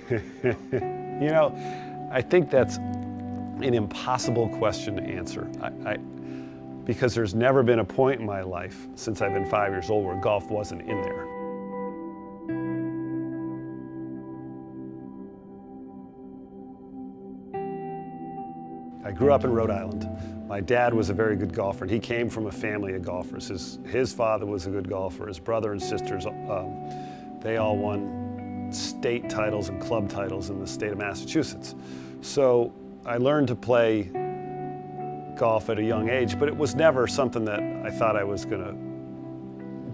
You know, I think that's an impossible question to answer. Because there's never been a point in my life since I've been 5 years old where golf wasn't in there. I grew up in Rhode Island. My dad was a very good golfer, and he came from a family of golfers. His father was a good golfer. His brother and sisters, they all won state titles and club titles in the state of Massachusetts. So I learned to play golf at a young age, but it was never something that I thought I was going to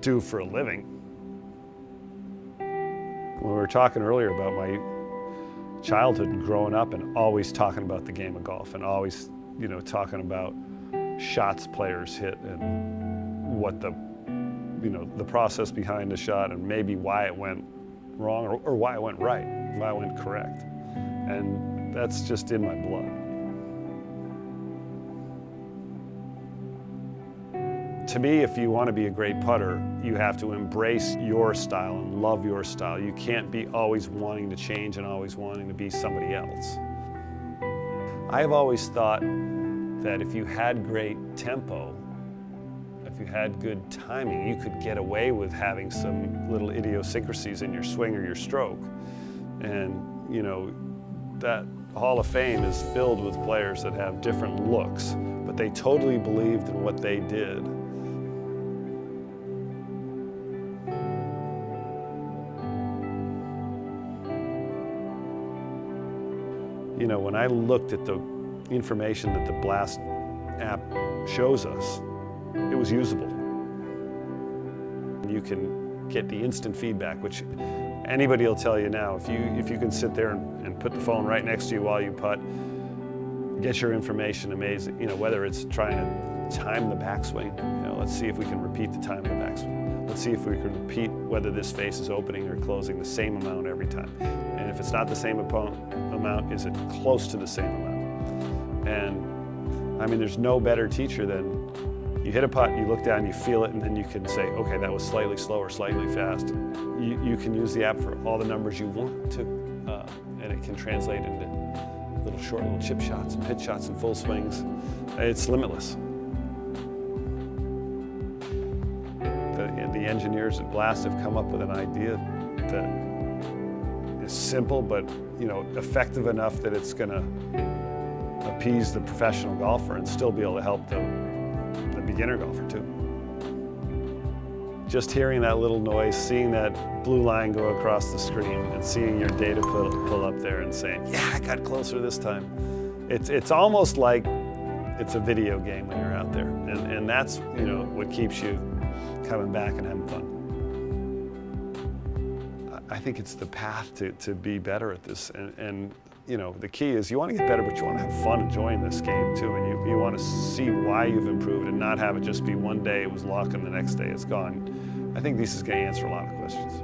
do for a living. When we were talking earlier about my childhood and growing up and always talking about the game of golf and always, you know, talking about shots players hit and what the, you know, the process behind the shot and maybe why it went wrong or why it went right, why it went correct. And that's just in my blood. To me, if you want to be a great putter, you have to embrace your style and love your style. You can't be always wanting to change and always wanting to be somebody else. I've always thought that if you had great tempo, if you had good timing, you could get away with having some little idiosyncrasies in your swing or your stroke. And, you know, that Hall of Fame is filled with players that have different looks, but they totally believed in what they did. You know, when I looked at the information that the Blast app shows us, it was usable. You can get the instant feedback, which anybody will tell you now. If you can sit there and put the phone right next to you while you putt, get your information amazing. You know, whether it's trying to time the backswing, you know, let's see if we can repeat the time of the backswing. Let's see if we can repeat whether this face is opening or closing the same amount every time. And if it's not the same amount, is it close to the same amount? And I mean, there's no better teacher than you hit a putt, you look down, you feel it, and then you can say, okay, that was slightly slow or slightly fast. You can use the app for all the numbers you want to, and it can translate into little chip shots and pitch shots and full swings. It's limitless. The engineers at Blast have come up with an idea that is simple, but, you know, effective enough that it's going to appease the professional golfer and still be able to help the beginner golfer too. Just hearing that little noise, seeing that blue line go across the screen and seeing your data pull up there and saying, yeah, I got closer this time. It's almost like it's a video game when you're out there. And that's, you know, what keeps you coming back and having fun. I think it's the path to be better at this. And you know, the key is you want to get better, but you want to have fun enjoying this game too. And you want to see why you've improved and not have it just be one day it was luck and the next day it's gone. I think this is going to answer a lot of questions.